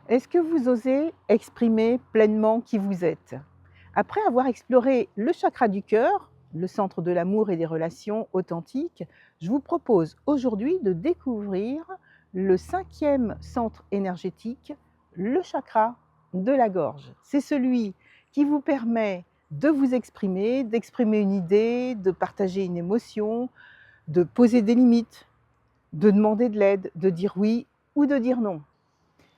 Est-ce que vous osez exprimer pleinement qui vous êtes? Après avoir exploré le chakra du cœur, le centre de l'amour et des relations authentiques, je vous propose aujourd'hui de découvrir le 5e centre énergétique, le chakra de la gorge. C'est celui qui vous permet de vous exprimer, d'exprimer une idée, de partager une émotion, de poser des limites, de demander de l'aide, de dire oui ou de dire non.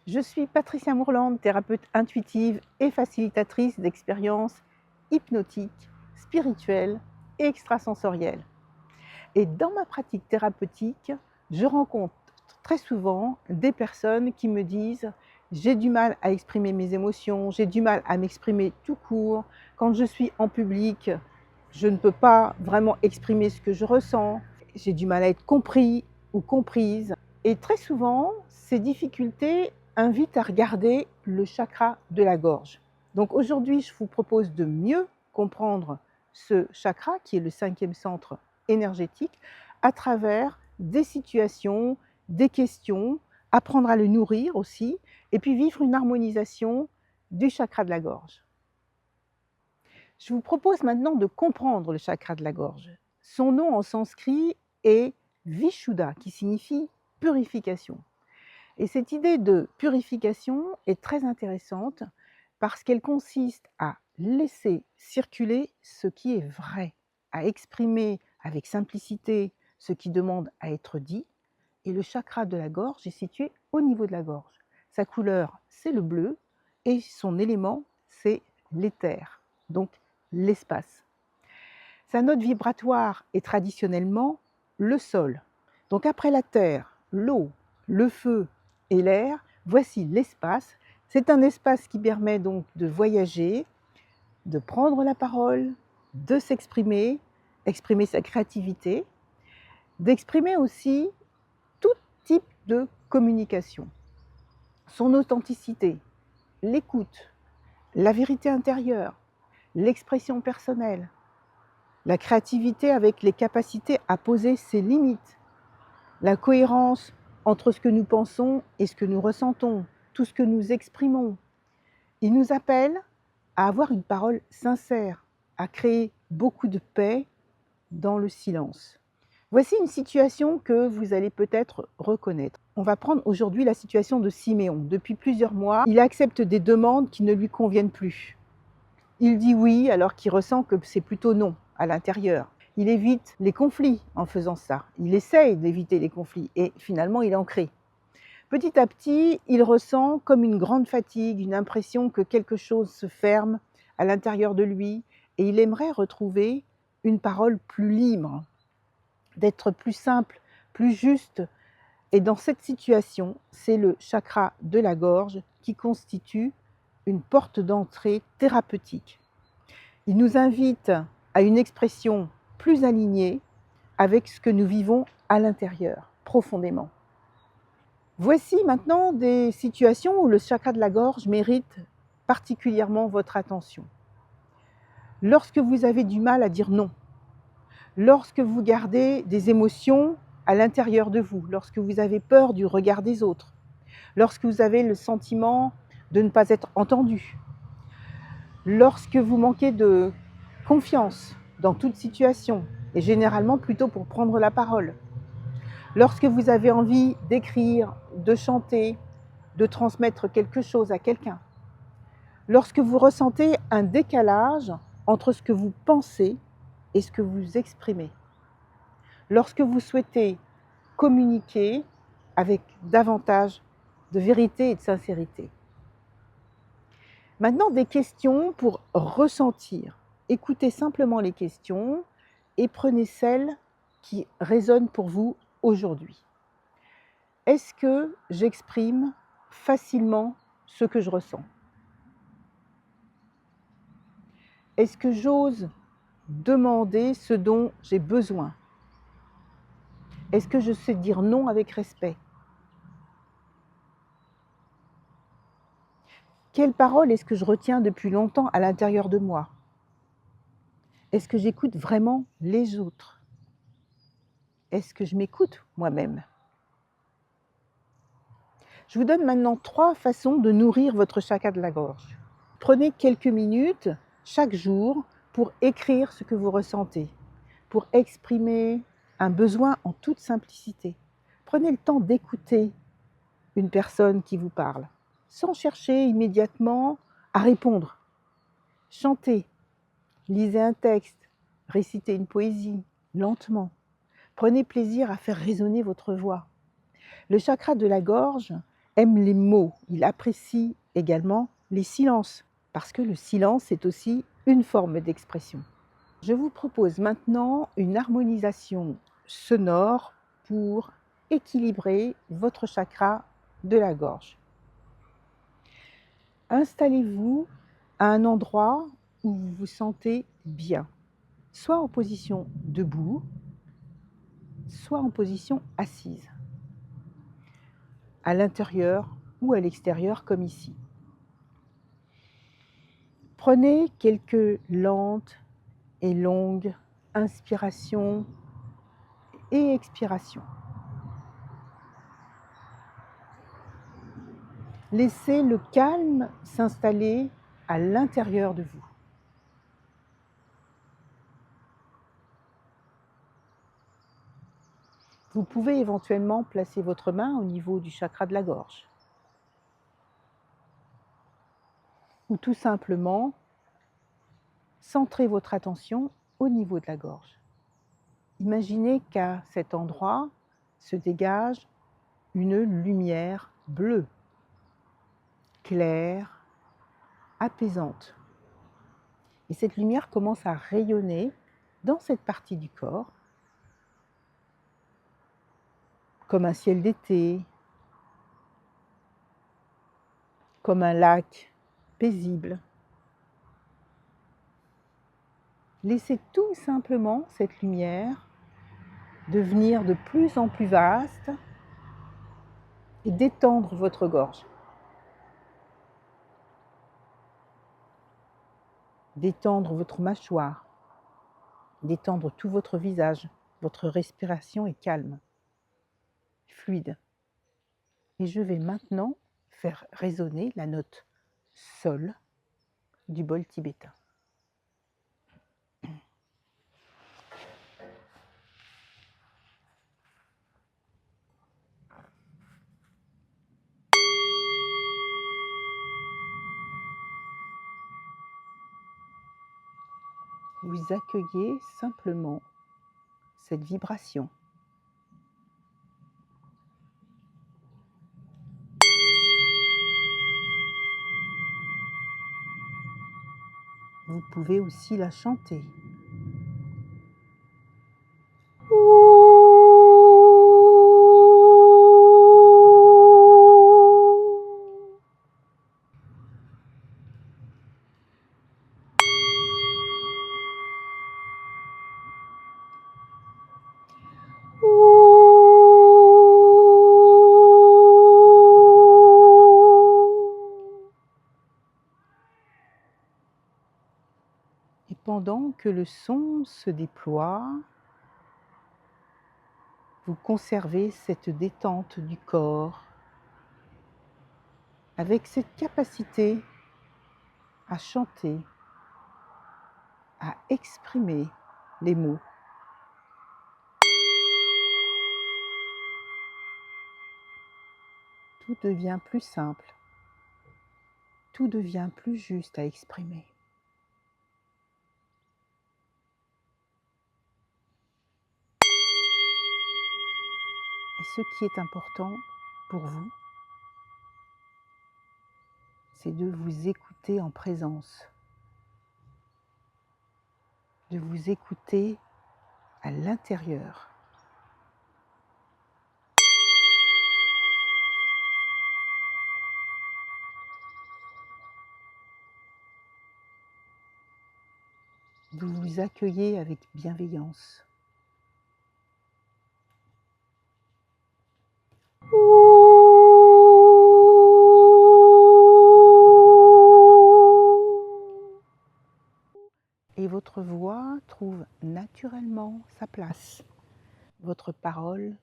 Je suis Patricia Mourlande, thérapeute intuitive et facilitatrice d'expériences hypnotiques, spirituelles et extrasensorielles. Et dans ma pratique thérapeutique, je rencontre très souvent des personnes qui me disent: j'ai du mal à exprimer mes émotions, j'ai du mal à m'exprimer tout court. Quand je suis en public, je ne peux pas vraiment exprimer ce que je ressens. J'ai du mal à être compris ou comprise. Et très souvent, ces difficultés invitent à regarder le chakra de la gorge. Donc aujourd'hui, je vous propose de mieux comprendre ce chakra, qui est le 5e centre énergétique, à travers des situations, des questions, apprendre à le nourrir aussi, et puis vivre une harmonisation du chakra de la gorge. Je vous propose maintenant de comprendre le chakra de la gorge. Son nom en sanskrit est Vishuddha, qui signifie purification. Et cette idée de purification est très intéressante parce qu'elle consiste à laisser circuler ce qui est vrai, à exprimer avec simplicité ce qui demande à être dit. Et le chakra de la gorge est situé au niveau de la gorge. Sa couleur, c'est le bleu et son élément, c'est l'éther, donc l'espace. Sa note vibratoire est traditionnellement le sol. Donc après la terre, l'eau, le feu et l'air, voici l'espace. C'est un espace qui permet donc de voyager, de prendre la parole, de s'exprimer, exprimer sa créativité, d'exprimer aussi tout type de communication. Son authenticité, l'écoute, la vérité intérieure, l'expression personnelle, la créativité avec les capacités à poser ses limites, la cohérence entre ce que nous pensons et ce que nous ressentons, tout ce que nous exprimons. Il nous appelle à avoir une parole sincère, à créer beaucoup de paix dans le silence. Voici une situation que vous allez peut-être reconnaître. On va prendre aujourd'hui la situation de Siméon. Depuis plusieurs mois, il accepte des demandes qui ne lui conviennent plus. Il dit oui alors qu'il ressent que c'est plutôt non à l'intérieur. Il évite les conflits en faisant ça. Il essaye d'éviter les conflits et finalement il en crée. Petit à petit, il ressent comme une grande fatigue, une impression que quelque chose se ferme à l'intérieur de lui et il aimerait retrouver une parole plus libre, d'être plus simple, plus juste. Et dans cette situation, c'est le chakra de la gorge qui constitue une porte d'entrée thérapeutique. Il nous invite à une expression plus alignée avec ce que nous vivons à l'intérieur, profondément. Voici maintenant des situations où le chakra de la gorge mérite particulièrement votre attention. Lorsque vous avez du mal à dire non, lorsque vous gardez des émotions à l'intérieur de vous, lorsque vous avez peur du regard des autres, lorsque vous avez le sentiment de ne pas être entendu, lorsque vous manquez de confiance dans toute situation, et généralement plutôt pour prendre la parole, lorsque vous avez envie d'écrire, de chanter, de transmettre quelque chose à quelqu'un, lorsque vous ressentez un décalage entre ce que vous pensez et ce que vous exprimez, lorsque vous souhaitez communiquer avec davantage de vérité et de sincérité. Maintenant, des questions pour ressentir. Écoutez simplement les questions et prenez celles qui résonnent pour vous aujourd'hui. Est-ce que j'exprime facilement ce que je ressens? Est-ce que j'ose demander ce dont j'ai besoin? Est-ce que je sais dire non avec respect? Quelle parole est-ce que je retiens depuis longtemps à l'intérieur de moi? Est-ce que j'écoute vraiment les autres? Est-ce que je m'écoute moi-même? Je vous donne maintenant 3 façons de nourrir votre chakra de la gorge. Prenez quelques minutes chaque jour pour écrire ce que vous ressentez, pour exprimer un besoin en toute simplicité. Prenez le temps d'écouter une personne qui vous parle, sans chercher immédiatement à répondre. Chantez, lisez un texte, récitez une poésie, lentement. Prenez plaisir à faire résonner votre voix. Le chakra de la gorge aime les mots, il apprécie également les silences, parce que le silence est aussi une forme d'expression. Je vous propose maintenant une harmonisation sonore pour équilibrer votre chakra de la gorge. Installez-vous à un endroit où vous vous sentez bien, soit en position debout, soit en position assise, à l'intérieur ou à l'extérieur comme ici. Prenez quelques lentes et longues inspirations et expirations. Laissez le calme s'installer à l'intérieur de vous. Vous pouvez éventuellement placer votre main au niveau du chakra de la gorge. Ou tout simplement centrer votre attention au niveau de la gorge. Imaginez qu'à cet endroit se dégage une lumière bleue, claire, apaisante. Et cette lumière commence à rayonner dans cette partie du corps, comme un ciel d'été, comme un lac paisible. Laissez tout simplement cette lumière devenir de plus en plus vaste et détendre votre gorge. Détendre votre mâchoire, détendre tout votre visage. Votre respiration est calme, fluide. Et je vais maintenant faire résonner la note Sol du bol tibétain. Vous accueillez simplement cette vibration. Vous pouvez aussi la chanter. Et pendant que le son se déploie, vous conservez cette détente du corps avec cette capacité à chanter, à exprimer les mots. Tout devient plus simple, tout devient plus juste à exprimer. Et ce qui est important pour vous, c'est de vous écouter en présence, de vous écouter à l'intérieur. Vous vous accueillez avec bienveillance. Et votre voix trouve naturellement sa place. Votre parole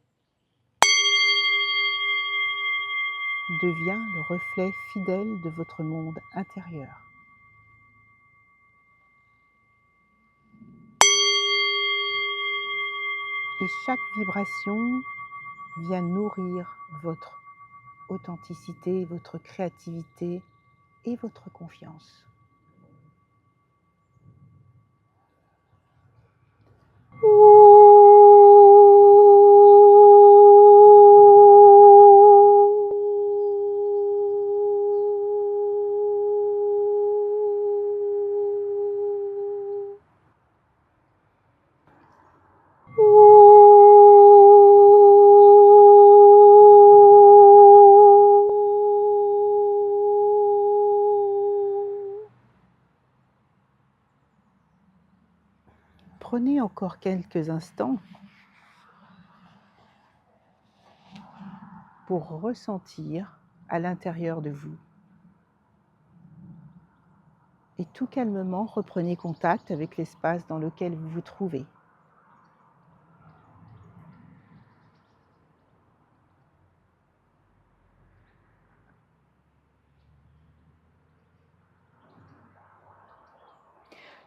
devient le reflet fidèle de votre monde intérieur. Et chaque vibration vient nourrir votre authenticité, votre créativité et votre confiance. Prenez encore quelques instants pour ressentir à l'intérieur de vous. Et tout calmement, reprenez contact avec l'espace dans lequel vous vous trouvez.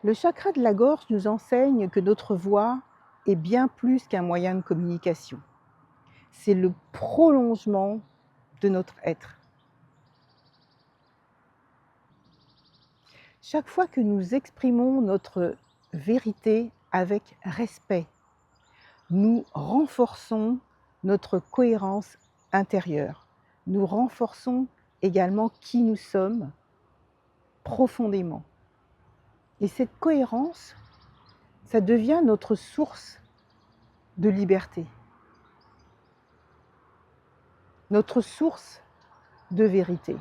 Le chakra de la gorge nous enseigne que notre voix est bien plus qu'un moyen de communication. C'est le prolongement de notre être. Chaque fois que nous exprimons notre vérité avec respect, nous renforçons notre cohérence intérieure. Nous renforçons également qui nous sommes profondément. Et cette cohérence, ça devient notre source de liberté, notre source de vérité.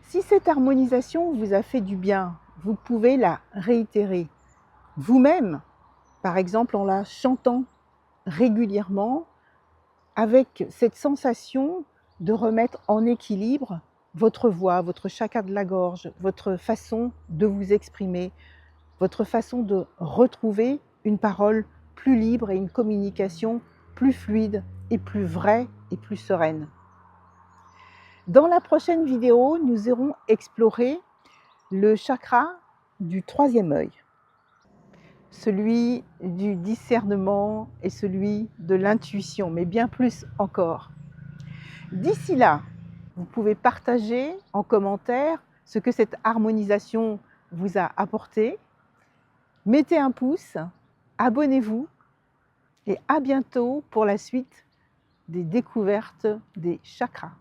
Si cette harmonisation vous a fait du bien, vous pouvez la réitérer vous-même, par exemple en la chantant régulièrement, avec cette sensation de remettre en équilibre votre voix, votre chakra de la gorge, votre façon de vous exprimer, votre façon de retrouver une parole plus libre et une communication plus fluide et plus vraie et plus sereine. Dans la prochaine vidéo, nous irons explorer le chakra du troisième œil, celui du discernement et celui de l'intuition, mais bien plus encore. D'ici là, vous pouvez partager en commentaire ce que cette harmonisation vous a apporté. Mettez un pouce, abonnez-vous et à bientôt pour la suite des découvertes des chakras.